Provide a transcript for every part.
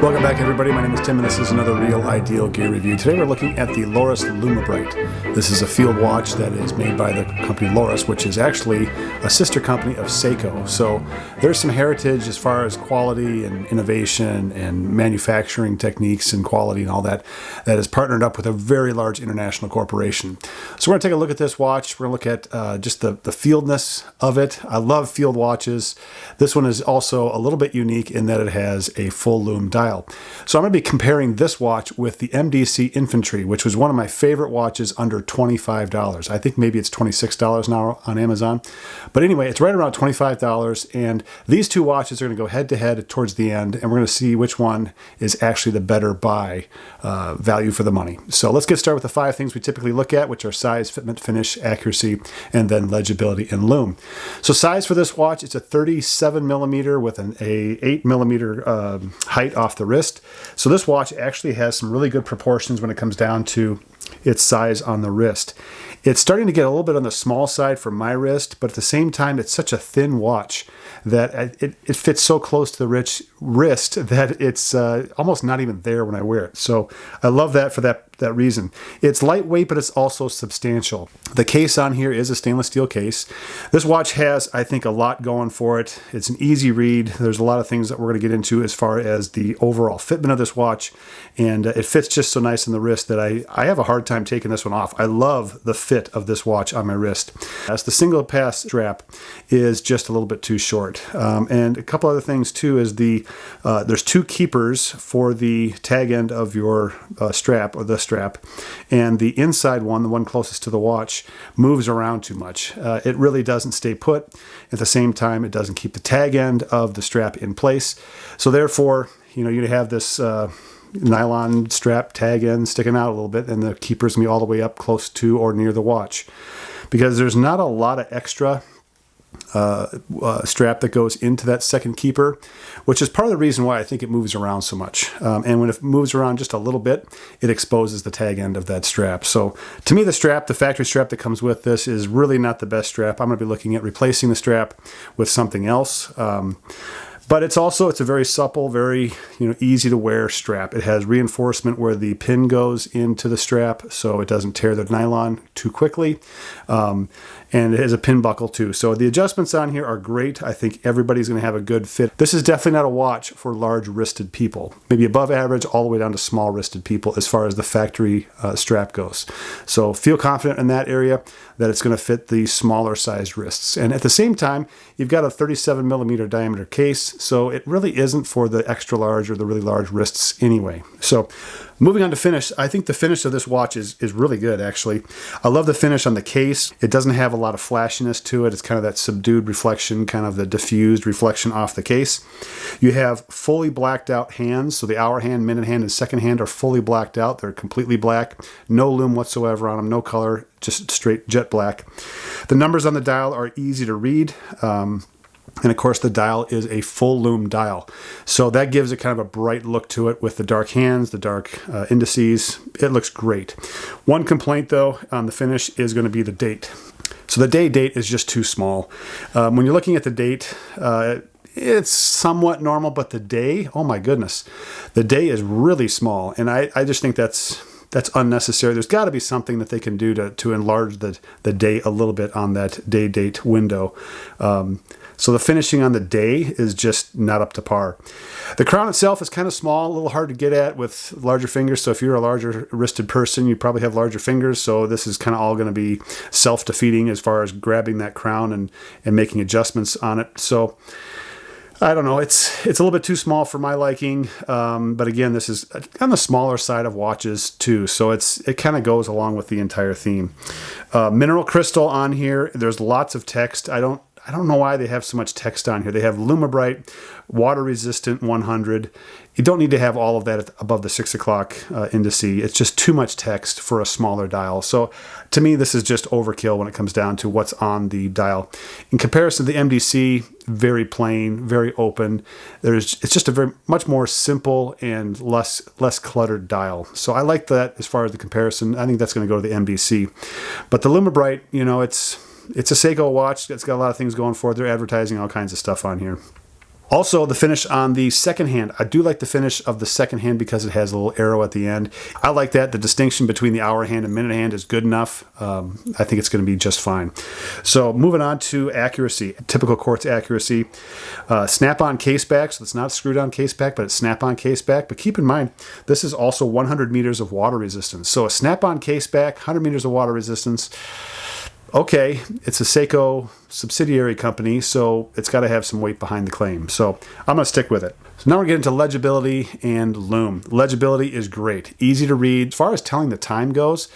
Welcome back, everybody. My name is Tim, and this is another Real Ideal Gear Review. Today we're looking at the Lorus Lumibrite. This is a field watch that is made by the company Lorus, which is actually a sister company of Seiko. So there's some heritage as far as quality and innovation and manufacturing techniques and quality and all that is partnered up with a very large international corporation. So we're going to take a look at this watch. We're going to look at just the fieldness of it. I love field watches. This one is also a little bit unique in that it has a full lume dial. So I'm going to be comparing this watch with the MDC Infantry, which was one of my favorite watches under $25. I think maybe it's $26 now on Amazon. But anyway, it's right around $25, and these two watches are going to go head to head towards the end, and we're going to see which one is actually the better buy value for the money. So let's get started with the 5 things we typically look at, which are size, fitment, finish, accuracy, and then legibility and lume. So size for this watch, it's a 37 millimeter with an 8 millimeter height off the wrist. So this watch actually has some really good proportions when it comes down to its size on the wrist. It's starting to get a little bit on the small side for my wrist, but at the same time, it's such a thin watch that it fits so close to the wrist that it's almost not even there when I wear it. So I love that for that reason. It's lightweight, but it's also substantial. The case on here is a stainless steel case. This watch has, I think, a lot going for it. It's an easy read. There's a lot of things that we're going to get into as far as the overall fitment of this watch, and it fits just so nice in the wrist that I have a hard time taking this one off. I love the fit of this watch on my wrist. As the single pass strap is just a little bit too short. And a couple other things too is there's 2 keepers for the tag end of your strap, or the strap, and the inside one, the one closest to the watch, moves around too much. It really doesn't stay put. At the same time, it doesn't keep the tag end of the strap in place. So therefore, you have this nylon strap tag end sticking out a little bit, and the keeper's gonna be all the way up close to or near the watch, because there's not a lot of extra strap that goes into that second keeper, which is part of the reason why I think it moves around so much. And when it moves around just a little bit, it exposes the tag end of that strap. So to me, the factory strap that comes with this is really not the best strap. I'm going to be looking at replacing the strap with something else. But it's a very supple, very easy to wear strap. It has reinforcement where the pin goes into the strap, so it doesn't tear the nylon too quickly. And it has a pin buckle too. So the adjustments on here are great. I think everybody's going to have a good fit. This is definitely not a watch for large wristed people. Maybe above average all the way down to small wristed people as far as the factory strap goes. So feel confident in that area that it's going to fit the smaller sized wrists. And at the same time, you've got a 37 millimeter diameter case, so it really isn't for the extra large or the really large wrists anyway. So moving on to finish, I think the finish of this watch is really good, actually. I love the finish on the case. It doesn't have a lot of flashiness to it. It's kind of that subdued reflection, kind of the diffused reflection off the case. You have fully blacked out hands, so the hour hand, minute hand, and second hand are fully blacked out. They're completely black. No lume whatsoever on them, no color, just straight jet black. The numbers on the dial are easy to read. And of course, the dial is a full lume dial. So that gives it kind of a bright look to it with the dark hands, the dark indices. It looks great. One complaint, though, on the finish is going to be the date. So the day date is just too small. When you're looking at the date, it's somewhat normal, but the day, oh my goodness, the day is really small. And I just think that's unnecessary. There's got to be something that they can do to enlarge the day a little bit on that day date window. So the finishing on the day is just not up to par. The crown itself is kind of small, a little hard to get at with larger fingers. So if you're a larger wristed person, you probably have larger fingers. So this is kind of all going to be self-defeating as far as grabbing that crown and making adjustments on it. So I don't know. It's a little bit too small for my liking. But again, this is on the smaller side of watches too. So it kind of goes along with the entire theme. Mineral crystal on here. There's lots of text. I don't know why they have so much text on here. They have Lumibrite, water resistant 100. You don't need to have all of that above the 6 o'clock indice. It's just too much text for a smaller dial. So to me, this is just overkill when it comes down to what's on the dial. In comparison to the MDC, very plain, very open. It's just a very much more simple and less cluttered dial. So I like that as far as the comparison. I think that's going to go to the MDC. But the Lumibrite, you know, it's a Seiko watch. It's got a lot of things going for it. They're advertising all kinds of stuff on here. Also, the finish on the second hand. I do like the finish of the second hand because it has a little arrow at the end. I like that. The distinction between the hour hand and minute hand is good enough. I think it's going to be just fine. So moving on to accuracy. Typical quartz accuracy. Snap-on case back. So it's not screw-down case back, but it's snap-on case back. But keep in mind, this is also 100 meters of water resistance. So a snap-on case back, 100 meters of water resistance. Okay, it's a Seiko subsidiary company, so it's got to have some weight behind the claim. So I'm going to stick with it. So now we're getting to legibility and Lume. Legibility is great. Easy to read. As far as telling the time goes,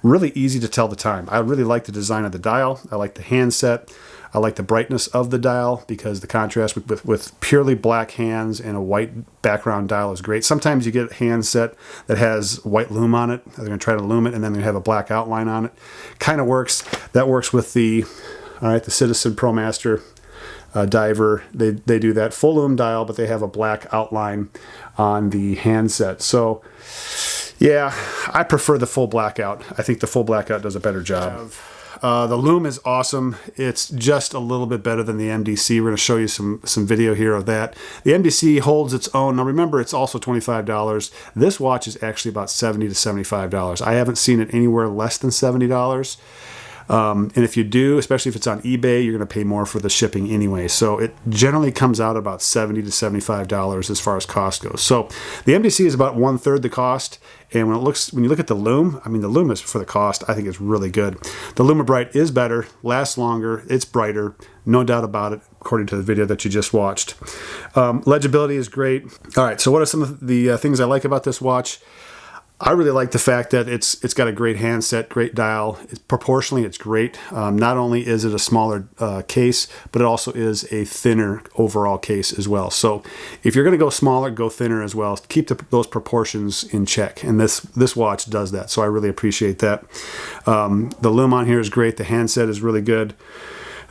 really easy to tell the time. I really like the design of the dial. I like the handset. I like the brightness of the dial because the contrast with purely black hands and a white background dial is great. Sometimes you get a handset that has white lume on it. They're going to try to lume it and then they have a black outline on it. Kind of works. That works with the Citizen ProMaster diver. They do that full lume dial, but they have a black outline on the handset. So yeah, I prefer the full blackout. I think the full blackout does a better job. The Lume is awesome. It's just a little bit better than the MDC. We're going to show you some video here of that. The MDC holds its own. Now remember, it's also $25. This watch is actually about $70 to $75. I haven't seen it anywhere less than $70. And if you do, especially if it's on eBay, you're going to pay more for the shipping anyway. So it generally comes out about $70 to $75 as far as cost goes. So the MDC is about 1/3 the cost. And when you look at the Lume, I mean, the Lume is for the cost. I think it's really good. The Lumibrite is better, lasts longer, it's brighter, no doubt about it, according to the video that you just watched. Legibility is great. All right, so what are some of the things I like about this watch? I really like the fact that it's got a great handset, great dial. Proportionally, it's great. Not only is it a smaller case, but it also is a thinner overall case as well. So if you're going to go smaller, go thinner as well. Keep those proportions in check. And this watch does that. So I really appreciate that. The Lume on here is great. The handset is really good.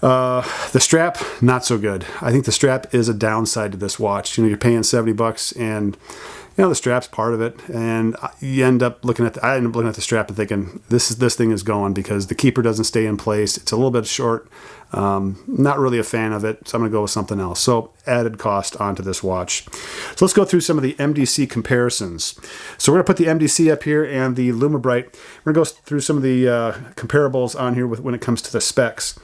The strap, not so good. I think the strap is a downside to this watch. You know, you're paying $70 and you know, the strap's part of it, and you end up looking at I end up looking at the strap and thinking this thing is going because the keeper doesn't stay in place. It's a little bit short. Not really a fan of it, so I'm going to go with something else. So added cost onto this watch. So let's go through some of the MDC comparisons. So we're going to put the MDC up here and the Lumibrite. We're going to go through some of the comparables on here when it comes to the specs.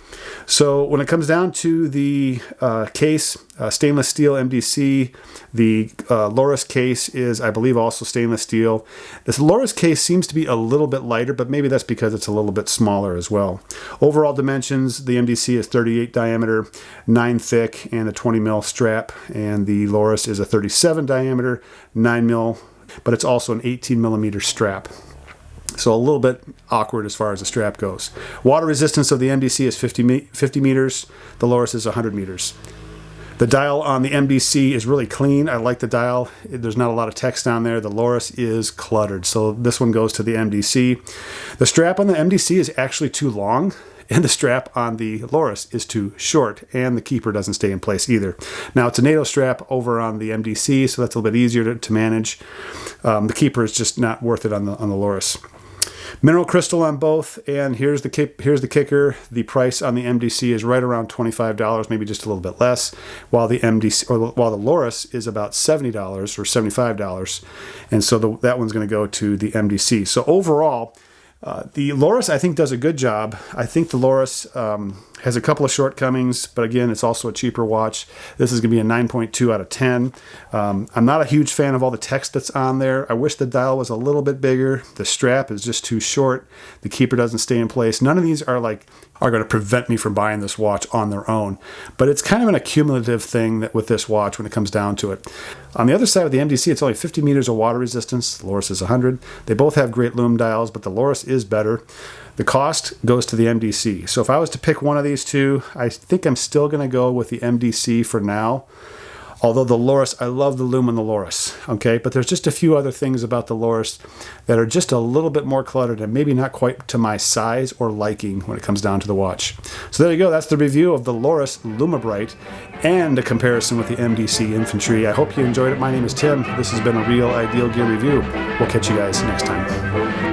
So when it comes down to the case, stainless steel MDC, the Lorus case is, I believe, also stainless steel. This Lorus case seems to be a little bit lighter, but maybe that's because it's a little bit smaller as well. Overall dimensions, the MDC is 38 diameter, 9 thick, and a 20 mil strap, and the Lorus is a 37 diameter, 9 mil, but it's also an 18 millimeter strap. So a little bit awkward as far as the strap goes. Water resistance of the MDC is 50 meters. The Lorus is 100 meters. The dial on the MDC is really clean. I like the dial. There's not a lot of text on there. The Lorus is cluttered. So this one goes to the MDC. The strap on the MDC is actually too long, and the strap on the Lorus is too short, and the keeper doesn't stay in place either. Now, it's a NATO strap over on the MDC, so that's a little bit easier to manage. The keeper is just not worth it on the Lorus. Mineral crystal on both, and here's the kicker. The price on the MDC is right around $25, maybe just a little bit less, while the Lorus is about $70 or $75, and so that one's going to go to the MDC. So overall, the Lorus, I think, does a good job. I think the Lorus has a couple of shortcomings, but again, it's also a cheaper watch. This is going to be a 9.2 out of 10. I'm not a huge fan of all the text that's on there. I wish the dial was a little bit bigger. The strap is just too short. The keeper doesn't stay in place. None of these are going to prevent me from buying this watch on their own. But it's kind of an accumulative thing with this watch when it comes down to it. On the other side of the MDC, it's only 50 meters of water resistance. The Lorus is 100. They both have great lume dials, but the Lorus is better. The cost goes to the MDC. So if I was to pick one of these two, I think I'm still going to go with the MDC for now. Although the Lorus, I love the Lume and the Lorus, okay? But there's just a few other things about the Lorus that are just a little bit more cluttered and maybe not quite to my size or liking when it comes down to the watch. So there you go. That's the review of the Lorus Lumibrite and a comparison with the MDC Infantry. I hope you enjoyed it. My name is Tim. This has been a Real Ideal Gear Review. We'll catch you guys next time.